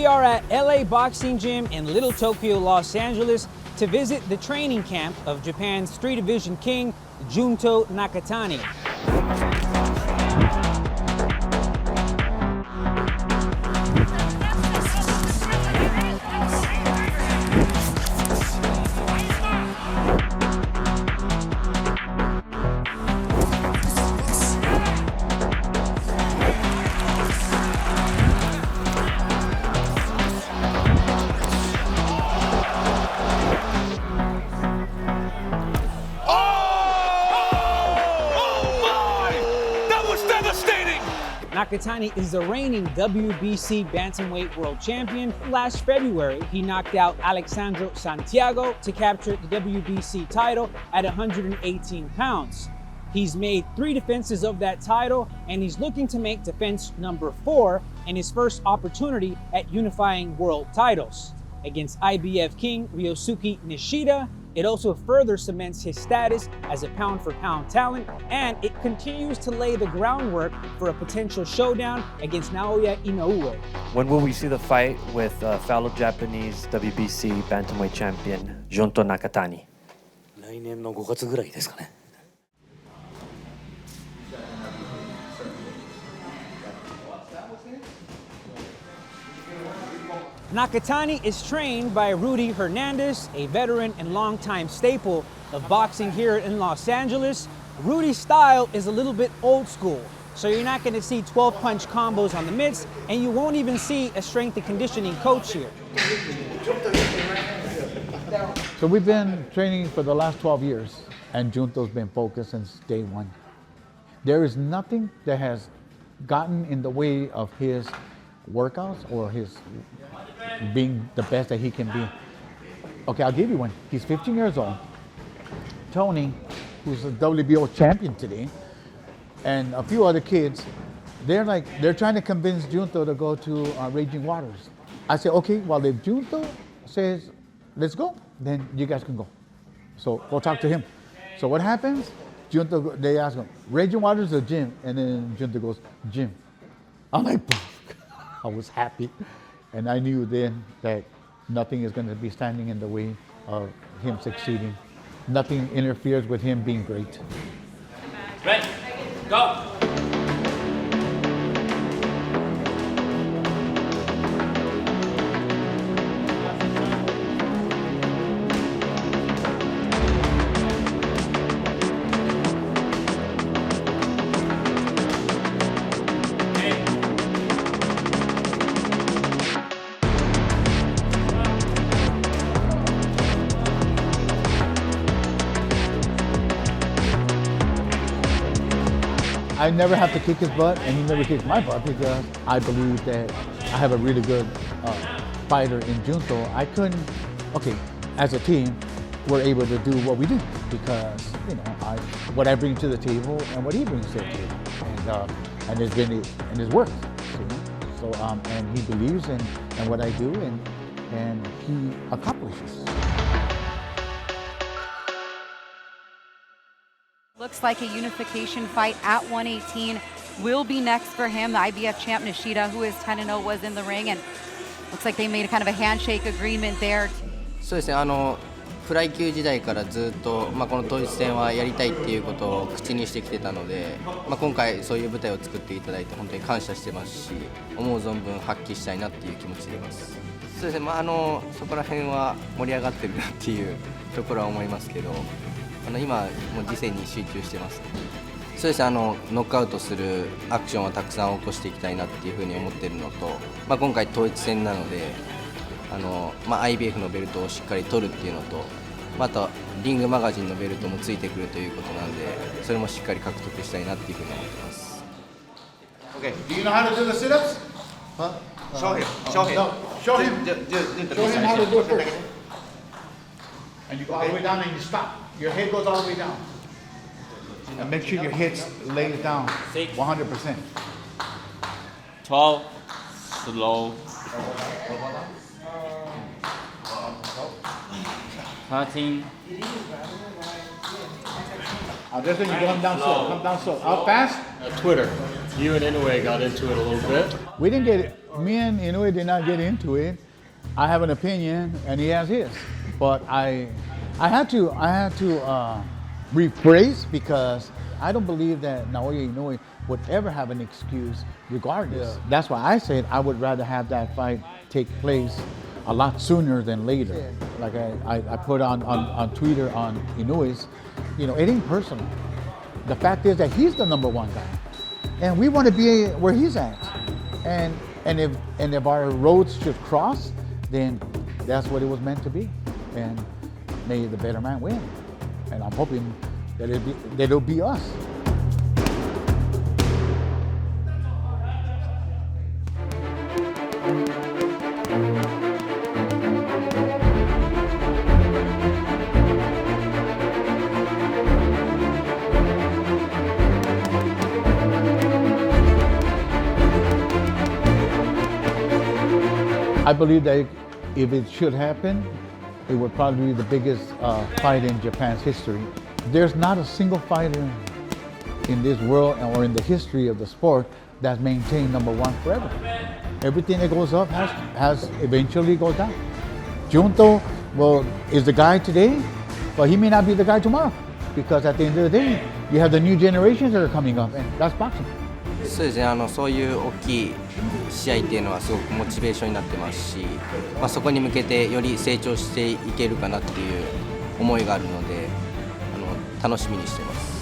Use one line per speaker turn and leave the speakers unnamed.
are at LA Boxing Gym in Little Tokyo, Los Angeles to visit the training camp of Japan's 3-division king, Junto Nakatani. Nakatani is the reigning WBC bantamweight world champion. Last February, he knocked out Alexandre Santiago to capture the WBC title at 118 pounds. He's made 3 defenses of that title, and he's looking to make defense number 4 in his first opportunity at unifying world titles. Against IBF king Ryosuke Nishida, it also further cements his status as a pound-for-pound talent, and it continues to lay the groundwork for a potential showdown against Naoya Inoue.
When will we see the fight with fellow Japanese WBC bantamweight champion Junto Nakatani?
来年の5月ぐらいですかね。
Nakatani is trained by Rudy Hernandez, a veteran and longtime staple of boxing here in Los Angeles. Rudy's style is a little bit old school, so you're not going to see 12-punch combos on the mitts, and you won't even see a strength and conditioning coach here.
So we've been training for the last 12 years, and Junto's been focused since day one. There is nothing that has gotten in the way of his workouts or his being the best that he can be. Okay, I'll give you one. He's 15 years old. Tony, who's a WBO champion today, and a few other kids, they're trying to convince Junto to go to Raging Waters. I said, okay, well, if Junto says, let's go, then you guys can go. So go talk to him. So what happens? Junto, they ask him, Raging Waters or gym? And then Junto goes, gym. I'm like, I was happy. And I knew then that nothing is going to be standing in the way of him succeeding. Nothing interferes with him being great.
Ready, go!
I never have to kick his butt, and he never kicks my butt because I believe that I have a really good fighter in Junto. I couldn't, okay, as a team, we're able to do what we do because, you know, what I bring to the table and what he brings to the table. And it's worked. So, and he believes in what I do and he accomplishes.
Looks like a unification fight at 118 will be next for him. The IBF champ Nishida, who is 10-0, was in the ring, and looks like they made a kind of a handshake agreement there.
そうですね、フライ級時代からずっと、この統一戦はやりたいっていうことを口にしてきてたので、今回そういう舞台を作っていただいて本当に感謝してますし、思う存分発揮したいなっていう気持ちでいます。そうですね、そこら辺は盛り上がってるなっていうところは思いますけど、今もう次戦に集中してますね。そうですね、ノックアウトするアクションをたくさん起こしていきたいなっていうふうに思ってるのと、今回統一戦なので、IBF のベルトをしっかり取るっていうのと、あとリングマガジンのベルトもついてくるということなんで、それもしっかり獲得したいなっていうふうに思ってます。
Okay, do you know how to do the sit-ups? Huh? Show him. Show him. No. Show him. Show him how to do it first. And you go all the way down and you stop. Your head goes all the way down. And make sure your head lays down 100%.
12, slow. 13.
This one, you're going down slow. Come down slow. Up fast.
Twitter. You and Inoue got into it a little bit.
We didn't get it. Me and Inoue did not get into it. I have an opinion, and he has his. But I had to rephrase because I don't believe that Naoya Inoue would ever have an excuse regardless. Yeah. That's why I said I would rather have that fight take place a lot sooner than later. Yeah. Like I put on Twitter on Inoue's, it ain't personal. The fact is that he's the number one guy. And we want to be where he's at. And if our roads should cross, then that's what it was meant to be. And may the better man win. And I'm hoping that it'll be us. I believe that if it should happen, it would probably be the biggest fight in Japan's history. There's not a single fighter in this world or in the history of the sport that's maintained number one forever. Everything that goes up has eventually goes down. Junto, is the guy today, but he may not be the guy tomorrow, because at the end of the day, you have the new generations that are coming up, and that's boxing.
そうですね、そういう大きい試合っていうのはすごくモチベーションになってますし、そこに向けてより成長していけるかなっていう思いがあるので、楽しみにしてます。